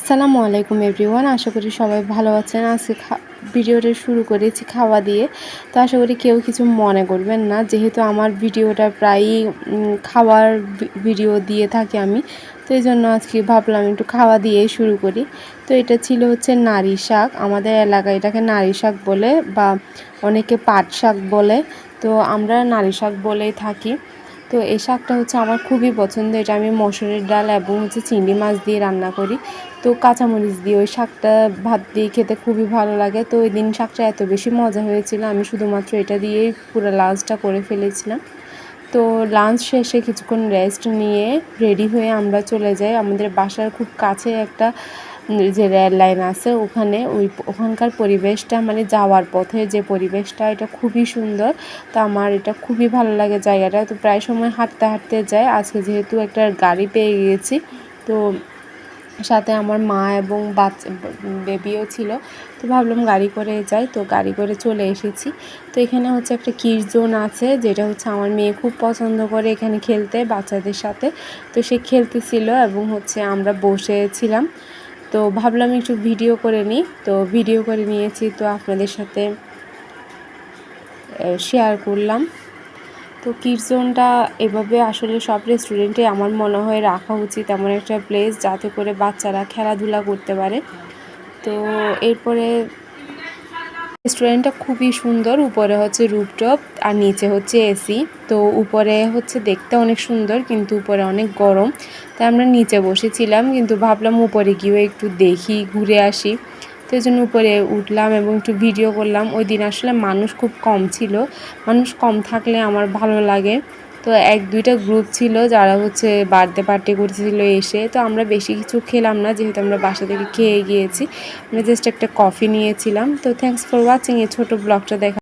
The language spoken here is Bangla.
আসসালামু আলাইকুম এভরিওয়ান, আশা করি সবাই ভালো আছেন। আজকে ভিডিওটা শুরু করেছি খাওয়া দিয়ে। তো আশা করি কেউ কিছু মনে করবেন না, যেহেতু আমার ভিডিওটা প্রায়ই খাওয়ার ভিডিও দিয়ে থাকি আমি। তো এই জন্য আজকে ভাবলাম একটু খাওয়া দিয়েই শুরু করি। তো এটা ছিল হচ্ছে নারী শাক। আমাদের এলাকায় এটাকে নারী শাক বলে, বা অনেকে পাট শাক বলে। তো আমরা নারী শাক বলেই থাকি। তো এই শাকটা হচ্ছে আমার খুবই পছন্দ। এটা আমি মসুরের ডাল এবং হচ্ছে চিংড়ি মাছ দিয়ে রান্না করি। তো কাঁচামরিচ দিয়ে ওই শাকটা ভাত দিয়ে খেতে খুবই ভালো লাগে। তো ওই দিন শাকটা এত বেশি মজা হয়েছিল, আমি শুধুমাত্র এটা দিয়েই পুরো লাঞ্চটা করে ফেলেছিলাম। তো লাঞ্চ শেষে কিছুক্ষণ রেস্ট নিয়ে রেডি হয়ে আমরা চলে যাই। আমাদের বাসার খুব কাছে একটা যে রেল লাইন আছে, ওখানকার পরিবেশটা, মানে যাওয়ার পথে যে পরিবেশটা, এটা খুবই সুন্দর। তো আমার এটা খুবই ভালো লাগে জায়গাটা। তো প্রায় সময় হাঁটতে হাঁটতে যাই। আজকে যেহেতু একটা গাড়ি পেয়ে গিয়েছি, তো সাথে আমার মা এবং বাচ্চা বেবিও ছিল, তো ভাবলাম গাড়ি করে যাই। তো গাড়ি করে চলে এসেছি। তো এখানে হচ্ছে একটা কিডস জোন আছে, যেটা হচ্ছে আমার মেয়ে খুব পছন্দ করে এখানে খেলতে বাচ্চাদের সাথে। তো সে খেলতেছিল এবং হচ্ছে আমরা বসেছিলাম। তো ভাবলাম একটু ভিডিও করে নিই। তো ভিডিও করে নিয়েছি, তো আপনাদের সাথে শেয়ার করলাম। তো কিডস জোনটা এভাবে আসলে সব রেস্টুরেন্টে আমার মনে হয় রাখা উচিত, এমন একটা প্লেস যাতে করে বাচ্চারা খেলাধুলা করতে পারে। তো এরপরে রেস্টুরেন্টটা খুবই সুন্দর। উপরে হচ্ছে রুফটপ আর নিচে হচ্ছে এসি। তো উপরে হচ্ছে দেখতে অনেক সুন্দর, কিন্তু উপরে অনেক গরম। তাই আমরা নিচে বসেছিলাম, কিন্তু ভাবলাম উপরে গিয়েও একটু দেখি, ঘুরে আসি। তো এই জন্য উপরে উঠলাম এবং একটু ভিডিও করলাম। ওই দিন আসলে মানুষ খুব কম ছিল। মানুষ কম থাকলে আমার ভালো লাগে। তো এক দুইটা গ্রুপ ছিল যারা হচ্ছে বার্থডে পার্টি করতেছিল এসে। তো আমরা বেশি কিছু খেলাম না, যেহেতু আমরা বাসা থেকে খেয়ে গিয়েছি। আমরা জাস্ট একটা কফি নিয়েছিলাম। তো থ্যাঙ্কস ফর ওয়াচিং এই ছোটো ব্লগটা দেখা।